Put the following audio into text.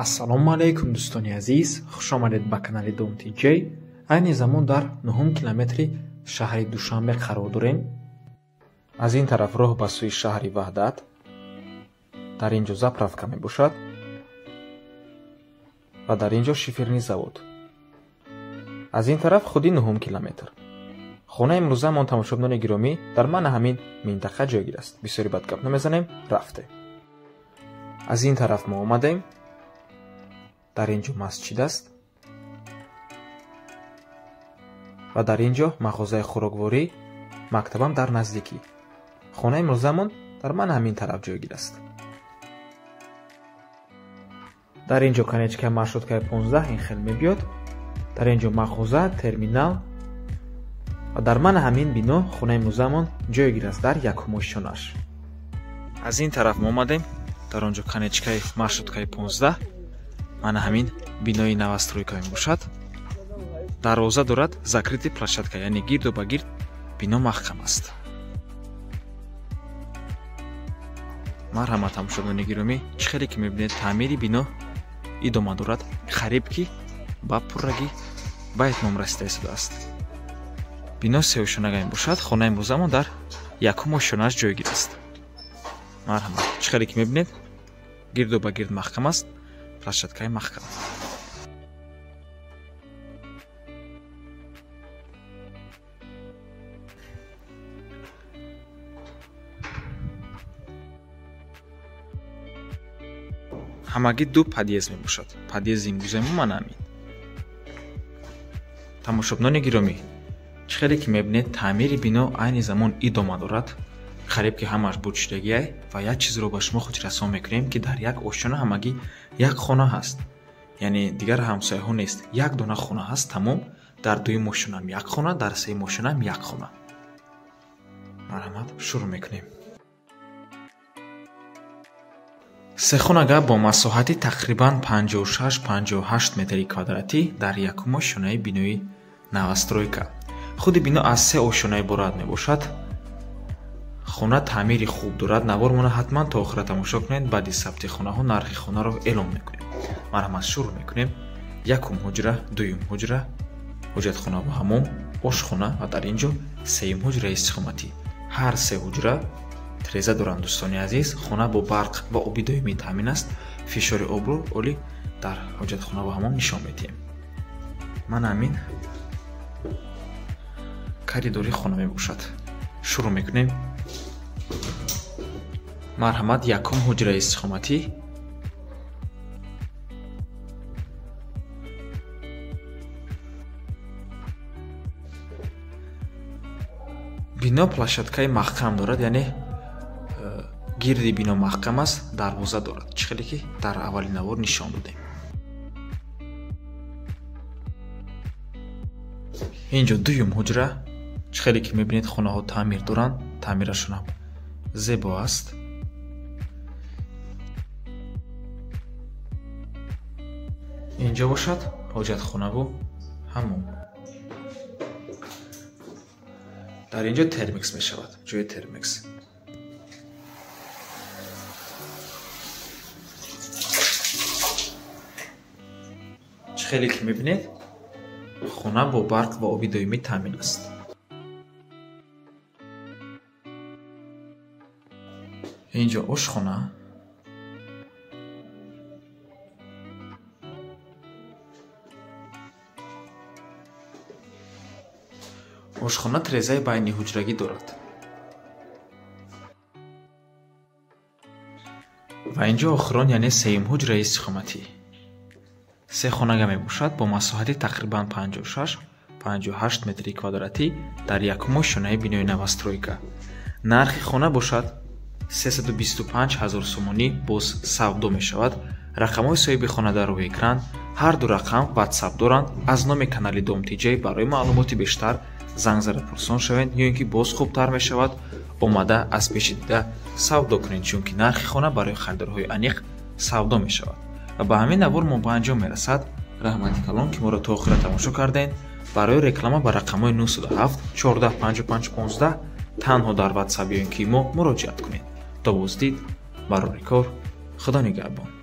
Ассалому алайкум дӯстони азиз, хушомадед ба канали Domti J. Айни замон дар 9 километри шаҳри Душанбе қарор дорем. Аз ин тараф роҳ ба сӯи шаҳри Ваҳдат. Дар ин ҷо заправка мебошад ва дар ин ҷо шиферни завод. Аз ин тараф худи 9 километр. хонаи имрӯзамон, тамошобинони гиромӣ, дар мана ҳамин минтақа ҷойгир аст. Бисёри бад гап намезанем, рафтем. Аз ин тараф мо омадем. дар ин ҷо масҷид аст ва дар ин ҷо мағозаи хӯрокворӣ, мактабам дар наздикӣ. хонаи имрӯзамон дар мана ҳамин тараф ҷойгир аст. дар ин ҷо конечкаи маршруткаи 15 ин хел мебиёд. дар ин ҷо мағоза, терминал ва дар мана ҳамин бино хонаи имрӯзамон ҷойгир аст дар якумои шонаш. аз ин тараф мо омадем. дар он ҷо конечкаи маршруткаи 15 мана ҳамин бинои новостройка мебошад. дарвоза дорад, закрити площадка, яъне гирду ба гирд бино маҳкам аст. марҳамат тамошобинони гиромӣ, чӣ хеле ки мебинед таъмири бино идома дорад. қариб ки ба пуррагӣ ба итмом расида истодааст. бино сеошонага мебошад. хонаи имрӯзамон дар якумои шонаш ҷойгир аст. марҳамат, чӣ хеле ки мебинед гирду ба гирд маҳкам аст, площадкаи маҳкам. ҳамагӣ ду подъезд мебошад. подъезди имрӯзаи ман ҳамин. тамошобинони гиромӣ, чӣ хеле ки мебинед таъмири бино айни замон идома дорад. қариб ки ҳамаш бурчидагиай ва як чизро ба шумо худ расон мекунем ки дар як ошона ҳамагӣ як хона ҳаст. яъне дигар ҳамсояҳо нест. як дона хона ҳаст тамом. дар дуюм ошонам як хона, дар сеюм ошонам як хона. марҳамат, шурӯъ мекунем. сехонага бо масоҳати тақрибан 56-58 метри квадратӣ дар якумои шонаи бинои новостройка. худи бино аз се ошона иборат мебошад. хона таъмири хуб дорад. навормона ҳатман то охира тамошо кунед. баъди сабти хонаҳо нархи хонаро эълон мекунем. марҳамат, шурӯъ мекунем. якум ҳуҷра, дуюм ҳуҷра, ҳоҷатхона ва ҳамом, ошхона ва дар ин ҷо сеюм ҳуҷраи истиқоматӣ. ҳар се ҳуҷра тиреза доранд. дӯстони азиз, хона бо барқ ва оби доимӣ таъмин аст. фишори обро оли дар ҳоҷатхона ва ҳамом нишон медиҳем. ман ҳамин коридори хона мебошад. шурӯъ мекунем. марҳамат, якум ҳуҷраи истиқоматӣ. бино площадкаи маҳкам дорад, яъне гирди бино маҳкам аст, дарвоза дорад. чӣ хеле ки дар аввали навор нишон додем. ин ҷо дуюм ҳуҷра. чӣ хеле ки мебинед хонаҳо таъмир доранд. таъмирашонам зебо аст. ин ҷо бошад ҳоҷатхонаву ҳамом. дар ин ҷо термикс мешавад, ҷои термикс. чӣ хеле ки мебинед хона бо барқ ва оби доимӣ таъмин аст. ин ҷо ошхона. ошхона тирезаи байни ҳуҷрагӣ дорад. ва ин ҷо охирон, яъне сеюм ҳуҷраи истиқоматӣ. се хонага мебошад бо масоҳати тақрибан 56-58 метри квадратӣ дар якумои шонаи бинои новостройка. нархи хона бошад 325 000 сомонӣ. боз савдо мешавад. рақамҳои соҳиби хона дар рӯи экран. ҳар ду рақам ватсап доранд. аз номи канали Domti J барои маълумоти бештар занг зада пурсон шавед, ё ин ки боз хубтар мешавад омада аз пеши дида савдо кунед, чунки нархи хона барои харидорҳои аниқ савдо мешавад. ва ба ҳамин навор мо ба анҷом мерасад. раҳмати калон ки моро то охира тамошо кардем. барои реклама ба рақамҳои 907 14 55 15 танҳо дар ватсап ё ин ки мо муроҷиат кунед. то боздид барори кор. худо нигаҳбон.